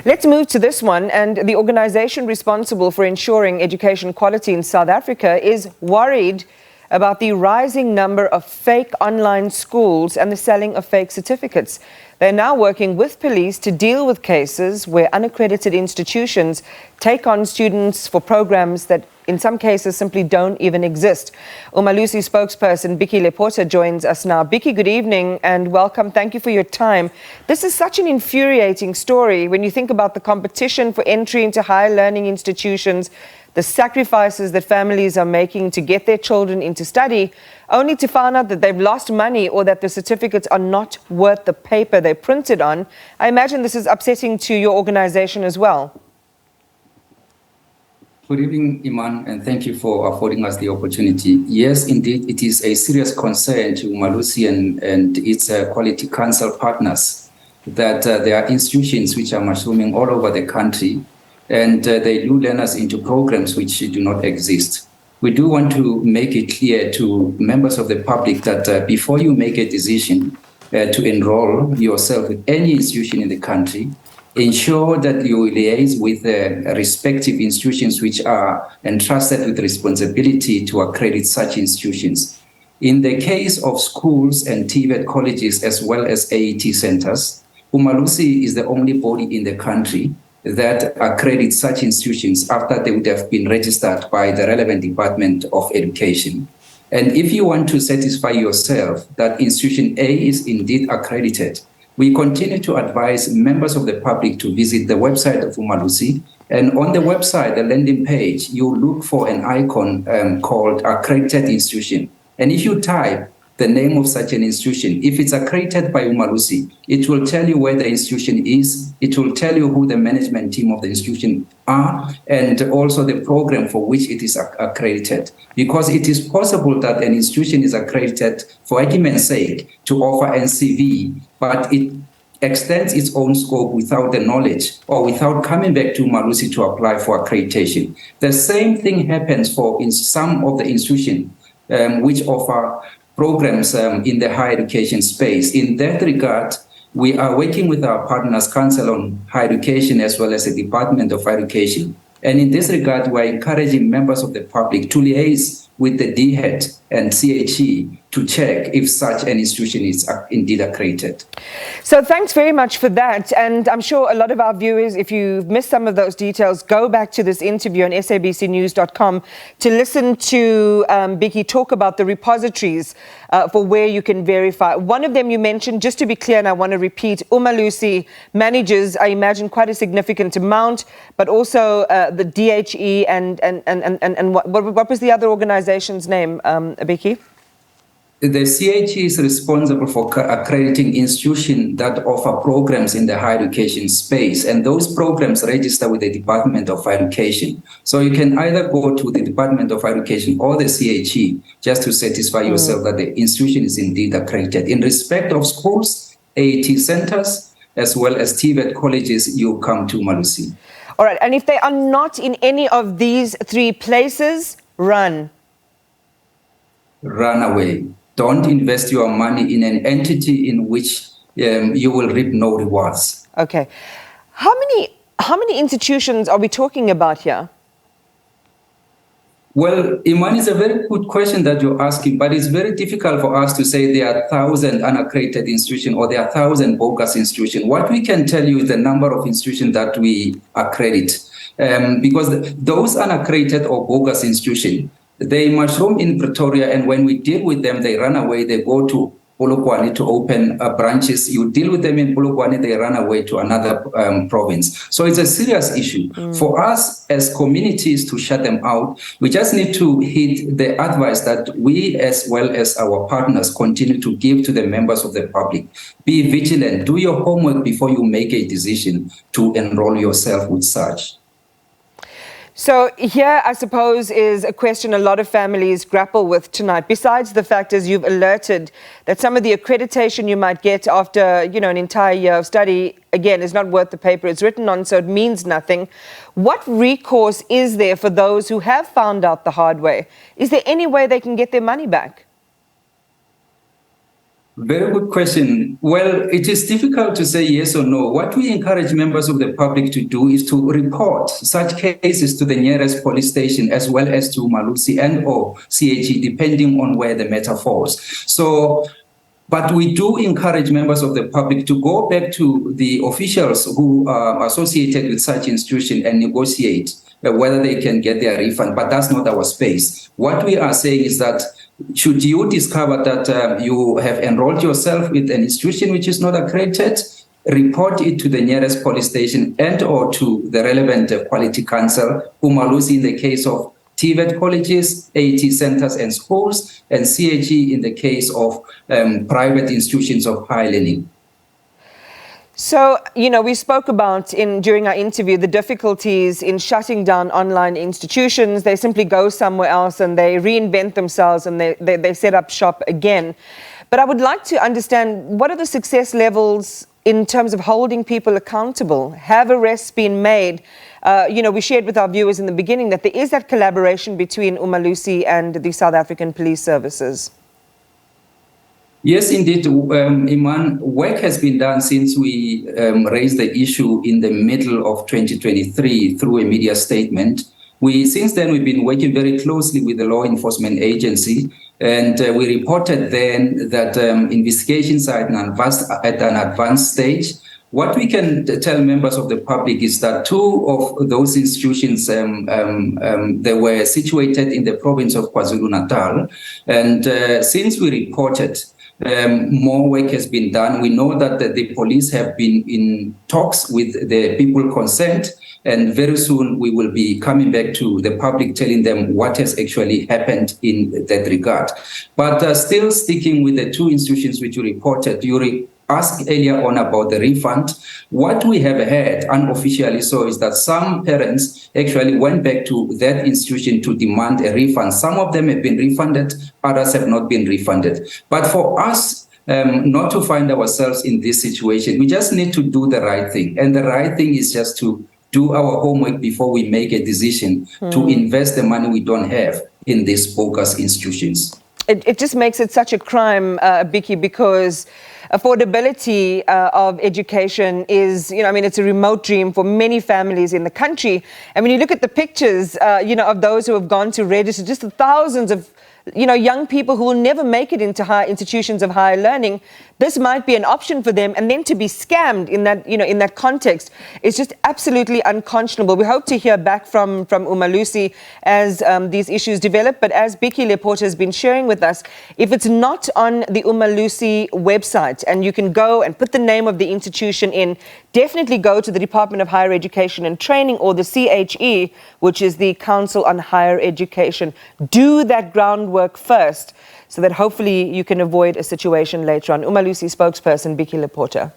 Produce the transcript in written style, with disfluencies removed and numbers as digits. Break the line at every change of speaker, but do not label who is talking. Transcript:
Let's move to this one. And the organization responsible for ensuring education quality in South Africa is worried about the rising number of fake online schools and the selling of fake certificates. They're now working with police to deal with cases where unaccredited institutions take on students for programs that in some cases simply don't even exist. Umalusi Spokesperson Biki Lepota joins us now. Biki, good evening and welcome. Thank you for your time. This is such an infuriating story when you think about the competition for entry into higher learning institutions, the sacrifices that families are making to get their children into study, only to find out that they've lost money or that the certificates are not worth the paper they're printed on. I imagine this is upsetting to your organization as well.
Good evening, Iman, and thank you for affording us the opportunity. Yes, indeed, it is a serious concern to Umalusi and its quality council partners that there are institutions which are mushrooming all over the country, and they lure learners into programs which do not exist. We do want to make it clear to members of the public that before you make a decision to enroll yourself with any institution in the country, ensure that you liaise with the respective institutions which are entrusted with responsibility to accredit such institutions. In the case of schools and TVET colleges as well as AET centers, Umalusi is the only body in the country that accredits such institutions after they would have been registered by the relevant Department of Education. And if you want to satisfy yourself that institution A is indeed accredited, we continue to advise members of the public to visit the website of Umalusi. And on the website, the landing page, you look for an icon called accredited institution. And if you type the name of such an institution, if it's accredited by Umalusi, it will tell you where the institution is, it will tell you who the management team of the institution are, and also the program for which it is accredited. Because it is possible that an institution is accredited, for argument's sake, to offer NCV, but it extends its own scope without the knowledge or without coming back to Umalusi to apply for accreditation. The same thing happens for in some of the institutions which offer programs in the higher education space. In that regard, we are working with our partners, Council on Higher Education, as well as the Department of Education. And in this regard, we are encouraging members of the public to liaise with the DHET and CHE to check if such an institution is indeed accredited.
So thanks very much for that. And I'm sure a lot of our viewers, if you've missed some of those details, go back to this interview on sabcnews.com to listen to Biki talk about the repositories for where you can verify. One of them you mentioned, just to be clear, and I want to repeat, Umalusi manages, I imagine, quite a significant amount, but also the DHE and what was the other organization's name, Biki?
The CHE is responsible for accrediting institutions that offer programs in the higher education space, and those programs register with the Department of Education. So you can either go to the Department of Education or the CHE just to satisfy yourself that the institution is indeed accredited. In respect of schools, AET centers, as well as TVET colleges, you come to Umalusi.
All right, and if they are not in any of these three places, run
away. Don't invest your money in an entity in which you will reap no rewards.
Okay. How many institutions are we talking about here?
Well, Iman, is a very good question that you're asking, but it's very difficult for us to say there are 1,000 unaccredited institutions or there are 1,000 bogus institutions. What we can tell you is the number of institutions that we accredit. Because those unaccredited or bogus institutions, they mushroom in Pretoria, and when we deal with them, they run away. They go to Polokwane to open branches. You deal with them in Polokwane, they run away to another province. So it's a serious issue. For us as communities to shut them out, we just need to heed the advice that we, as well as our partners, continue to give to the members of the public. Be vigilant. Do your homework before you make a decision to enroll yourself with such.
So here, I suppose, is a question a lot of families grapple with tonight. Besides the fact, as you've alerted, that some of the accreditation you might get after, an entire year of study, again, is not worth the paper it's written on, so it means nothing. What recourse is there for those who have found out the hard way? Is there any way they can get their money back?
Very good question. Well, it is difficult to say yes or no. What we encourage members of the public to do is to report such cases to the nearest police station as well as to Umalusi and or CHE, depending on where the matter falls. But we do encourage members of the public to go back to the officials who are associated with such institution and negotiate whether they can get their refund. But that's not our space. What we are saying is that should you discover that you have enrolled yourself with an institution which is not accredited, report it to the nearest police station and or to the relevant quality council, Umalusi in the case of TVET colleges, AET centers and schools, and CHE in the case of private institutions of higher learning.
So, we spoke about during our interview the difficulties in shutting down online institutions. They simply go somewhere else and they reinvent themselves and they set up shop again. But I would like to understand, what are the success levels in terms of holding people accountable? Have arrests been made? We shared with our viewers in the beginning that there is that collaboration between Umalusi and the South African police services.
Yes, indeed, Iman. Work has been done since we raised the issue in the middle of 2023 through a media statement. Since then, we've been working very closely with the law enforcement agency, and we reported then that investigations are at an advanced stage. What we can tell members of the public is that two of those institutions, they were situated in the province of KwaZulu-Natal, and since we reported, more work has been done. We know that the police have been in talks with the people concerned, and very soon we will be coming back to the public telling them what has actually happened in that regard. But still sticking with the two institutions which you reported, you asked earlier on about the refund. What we have heard unofficially is that some parents actually went back to that institution to demand a refund. Some of them have been refunded, others have not been refunded. But for us not to find ourselves in this situation, we just need to do the right thing. And the right thing is just to do our homework before we make a decision to invest the money we don't have in these bogus institutions.
It just makes it such a crime, Biki, because affordability of education is, it's a remote dream for many families in the country. And when you look at the pictures, of those who have gone to register, just the thousands of, young people who will never make it into higher institutions of higher learning, this might be an option for them. And then to be scammed in that, in that context is just absolutely unconscionable. We hope to hear back from Umalusi as these issues develop. But as Biki Lepota has been sharing with us, if it's not on the Umalusi website and you can go and put the name of the institution in, definitely go to the Department of Higher Education and Training or the CHE, which is the Council on Higher Education. Do that groundwork first so that hopefully you can avoid a situation later on. Umalusi Spokesperson Biki Lepota.